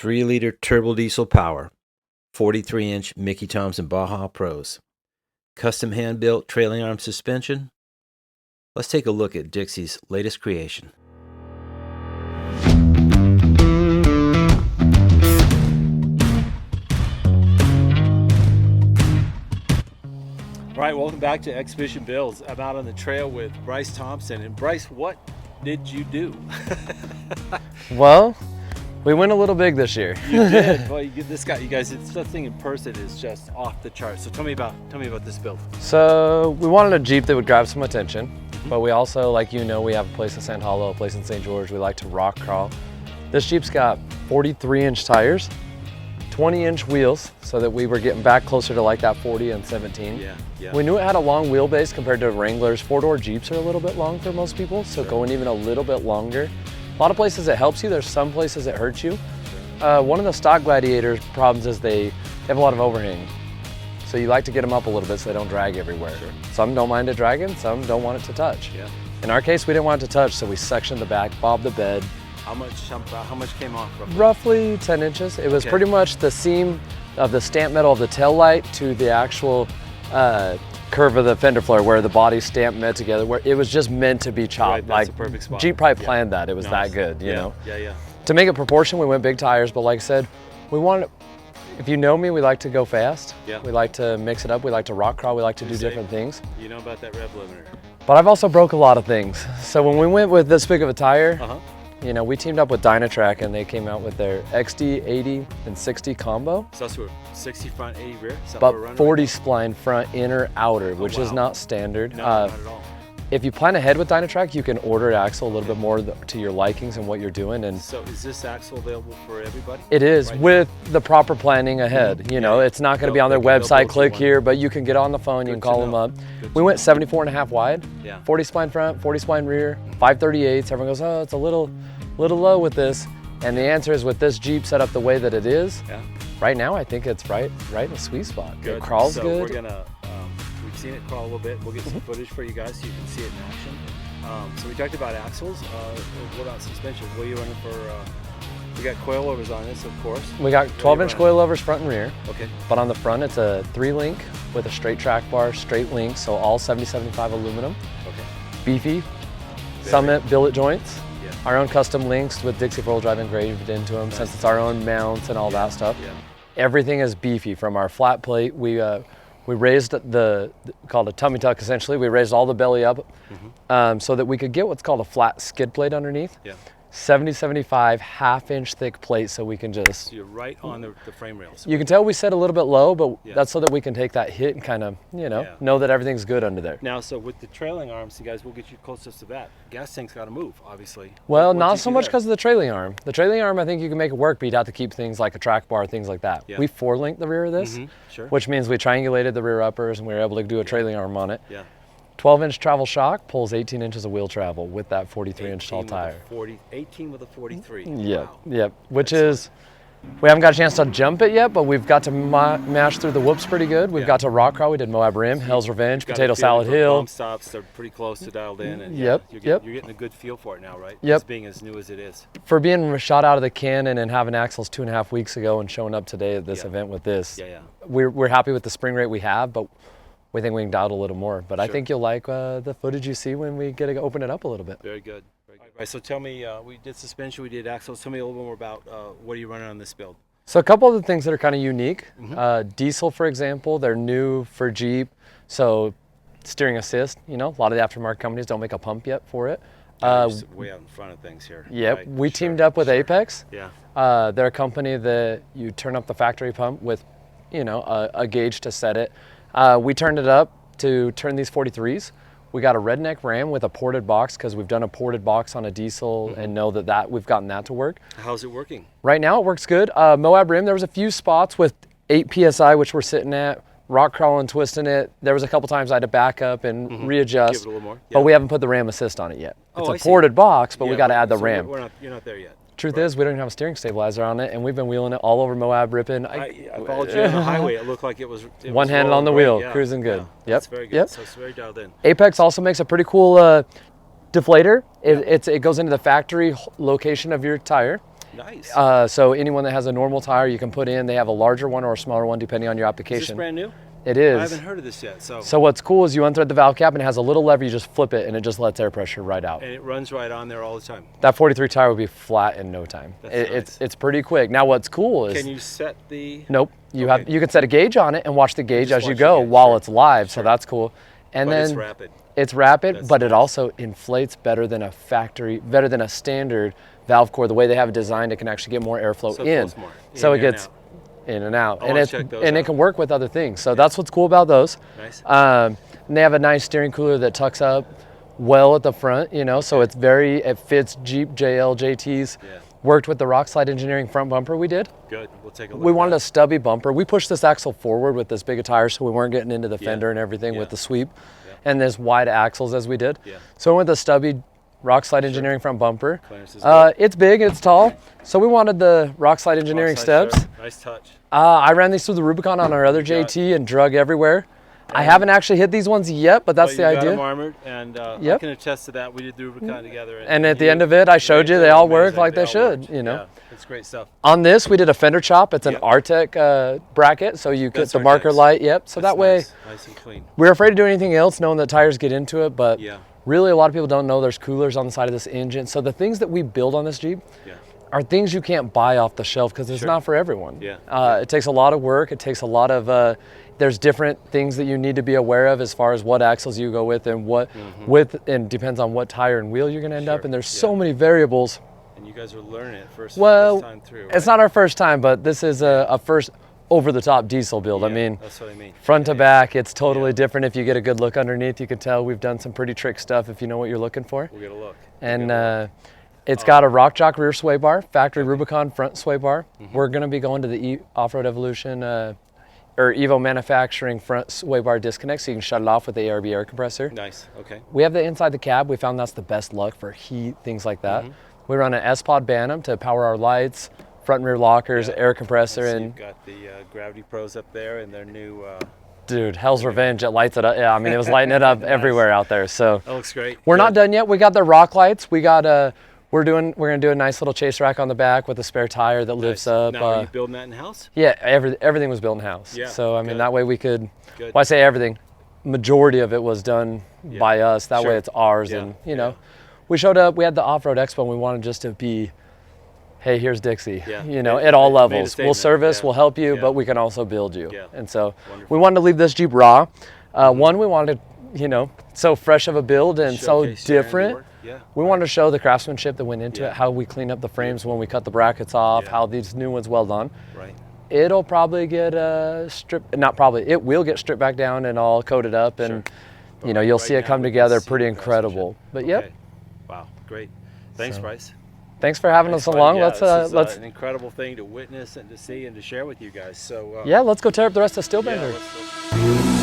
3-liter turbo diesel power, 43-inch Mickey Thompson Baja Pros, custom hand-built trailing arm suspension. Let's take a look at Dixie's latest creation. All right, welcome back to Exhibition Builds. I'm out on the trail with Bryce Thompson. And Bryce, what did you do? Well, we went a little big this year. You did. Well, you guys, this thing in person is just off the charts. So tell me about this build. So we wanted a Jeep that would grab some attention, but we also, like we have a place in Sand Hollow, a place in St. George. We like to rock crawl. This Jeep's got 43-inch tires, 20-inch wheels, so that we were getting back closer to like that 40 and 17. Yeah. We knew it had a long wheelbase compared to Wranglers. 4-door Jeeps are a little bit long for most people, so going even a little bit longer. A lot of places it helps you, there's some places it hurts you. One of the stock Gladiator's problems is they have a lot of overhang. So you like to get them up a little bit so they don't drag everywhere. Sure. Some don't mind it dragging, some don't want it to touch. Yeah. In our case, we didn't want it to touch, so we sectioned the back, bobbed the bed. How much came off roughly? Roughly 10 inches. It was pretty much the seam of the stamp metal of the tail light to the actual curve of the fender flare where the body stamp met together, where it was just meant to be chopped. Right, that's a perfect spot. Jeep probably planned that. It was that good, you know? Yeah. To make it proportion, we went big tires, but like I said, we wanted, if you know me, we like to go fast. Yeah. We like to mix it up. We like to rock crawl. We like to do different things. You know about that rev limiter. But I've also broke a lot of things. So when we went with this big of a tire, we teamed up with Dynatrack and they came out with their XD 80 and 60 combo. So that's what, 60 front, 80 rear? But 40 spline front, inner, outer, which is not standard. No, not at all. If you plan ahead with Dynatrack, you can order axle a little bit more to your likings and what you're doing. And so is this axle available for everybody? it is, with the proper planning ahead. You know, it's not going to be on their website, click here, but you can get on the phone, you can call them up. We went 74.5 wide, 40 spline front, 40 spline rear, 538s. Everyone goes, oh, it's a little low with this. And the answer is, with this Jeep set up the way that it is, right now I think it's right in the sweet spot. Good. It crawls so good. We're gonna, we've seen it crawl a little bit. We'll get some footage for you guys so you can see it in action. So we talked about axles. What about suspension? What are you running for? We got coilovers on this, of course. We got 12-inch coilovers front and rear. Okay. But on the front, it's a 3-link with a straight track bar, straight link, so all 70/75 aluminum. Okay. Beefy. Summit billet joints. Our own custom links with Dixie 4-wheel drive engraved into them, since it's our own mounts and all that stuff. Yeah. Everything is beefy. From our flat plate, we raised called a tummy tuck essentially. We raised all the belly up so that we could get what's called a flat skid plate underneath. Yeah. 70/75 half-inch thick plate, so we can just. So you're right on the frame rails. You can tell we set a little bit low, but that's so that we can take that hit and kind of, know that everything's good under there. Now, so with the trailing arms, you guys, we'll get you closest to that. Gas tank's got to move, obviously. Well, not so much because of the trailing arm. The trailing arm, I think you can make it work, but you'd have to keep things like a track bar, things like that. Yeah. We 4-linked the rear of this, which means we triangulated the rear uppers and we were able to do a trailing arm on it. Yeah. 12-inch travel shock pulls 18 inches of wheel travel with that 43-inch tall tire. 18 with a 43. Yep, Wow. yep. Which is, we haven't got a chance to jump it yet, but we've got to mash through the whoops pretty good. We've got to rock crawl. We did Moab Rim, Hell's Revenge, Potato Salad Hill. Bump stops, they're pretty close to dialed in. And you're getting a good feel for it now, right? Yep. It's being as new as it is. For being shot out of the cannon and having axles 2.5 weeks ago and showing up today at this event with this, we're happy with the spring rate we have, but we think we can dial it a little more. But I think you'll like the footage you see when we get to open it up a little bit. Very good. All right, so tell me, we did suspension, we did axles. Tell me a little bit more about what are you running on this build? So a couple of the things that are kind of unique. Diesel, for example, they're new for Jeep. So steering assist, a lot of the aftermarket companies don't make a pump yet for it. Way out in front of things here. Yep, right? we teamed up with Apex. Yeah. They're a company that you turn up the factory pump with, a gauge to set it. We turned it up to turn these 43s. We got a redneck Ram with a ported box because we've done a ported box on a diesel and know that we've gotten that to work. How's it working? Right now it works good. Moab Rim, there was a few spots with 8 PSI, which we're sitting at, rock crawling, twisting it. There was a couple times I had to back up and readjust. Give it a little more. But we haven't put the Ram assist on it yet. It's I a ported box, but we got to add the so Ram. You're not there yet. Truth is, we don't even have a steering stabilizer on it, and we've been wheeling it all over Moab, ripping. I followed you on the highway. It looked like it was one-handed on the wheel, cruising good. Yep. That's very good. So it's very dialed in. Apex also makes a pretty cool deflator. It goes into the factory location of your tire. Nice. So anyone that has a normal tire, you can put in. They have a larger one or a smaller one, depending on your application. Is this brand new? It is. I haven't heard of this yet. So what's cool is you unthread the valve cap and it has a little lever. You just flip it and it just lets air pressure right out. And it runs right on there all the time. That 43 tire will be flat in no time. Nice. It's pretty quick. Now what's cool is. Can you set the? Nope. You can set a gauge on it and watch the gauge as you go while it's live. So that's cool. And then it's rapid. It's rapid, but it also inflates better than a standard valve core. The way they have it designed, it can actually get more airflow in. So it gets in and out, and it can work with other things. So that's what's cool about those. Nice. And they have a nice steering cooler that tucks up well at the front, so it fits Jeep, JL, JTs. Yeah. Worked with the Rock Slide Engineering front bumper we did. Good, we'll take a look. We wanted a stubby bumper. We pushed this axle forward with this big a tire so we weren't getting into the fender and everything with the sweep and this wide axles as we did. Yeah. So we went with the stubby Rock Slide Engineering front bumper. Is it's big, it's tall. So we wanted the Rock Slide Engineering steps. Nice touch. I ran these through the Rubicon on our other JT and drug everywhere. I haven't actually hit these ones yet, but that's the idea. Got them armored, and I can attest to that. We did the Rubicon together. And at the end of it, I showed you they all work like they should, Yeah, it's great stuff. On this, we did a Fender Chop. It's an Artec bracket, so you get the marker light. Yep, so that way, nice and clean. We're afraid to do anything else, knowing that tires get into it, but really a lot of people don't know there's coolers on the side of this engine. So the things that we build on this Jeep are things you can't buy off the shelf because it's not for everyone. It takes a lot of work. It takes a lot of, there's different things that you need to be aware of as far as what axles you go with and what and depends on what tire and wheel you're going to end up. And there's so many variables. And you guys are learning it first time through, right? It's not our first time, but this is a first over-the-top diesel build. I mean, that's what I mean. Front to back, it's totally different. If you get a good look underneath, you can tell we've done some pretty trick stuff if you know what you're looking for. We'll get a look. And it's got a Rock Jock rear sway bar, factory Rubicon front sway bar. We're going to be going to the Off-Road Evolution or Evo manufacturing front sway bar disconnect, so you can shut it off with the ARB air compressor. Nice, okay. We have the inside the cab. We found that's the best luck for heat, things like that. We run an S-Pod Bantam to power our lights, front and rear lockers, air compressor. And you've got the Gravity Pros up there and their new... Dude, Hell's Revenge, it lights it up. Yeah, I mean, it was lighting it up everywhere out there. So that looks great. We're not done yet. We got the rock lights. We got we're gonna do a nice little chase rack on the back with a spare tire that lifts up. Now, are you building that in house? Yeah, everything was built in house. Yeah. So I mean, that way we could. Well, I say everything. Majority of it was done by us. That way it's ours, and we showed up. We had the Off-Road Expo, and we wanted just to be, hey, here's Dixie. At all levels. We'll service, we'll help you, but we can also build you. And so we wanted to leave this Jeep raw. One, we wanted, so fresh of a build and so different. We wanted to show the craftsmanship that went into it, how we clean up the frames when we cut the brackets off, how these new ones weld on. Right. It'll probably get it will get stripped back down and all coated up, and you'll see it come together pretty incredible. But wow, great. Thanks, Bryce. Thanks for having us along. Let's an incredible thing to witness and to see and to share with you guys. So let's go tear up the rest of Steelbender.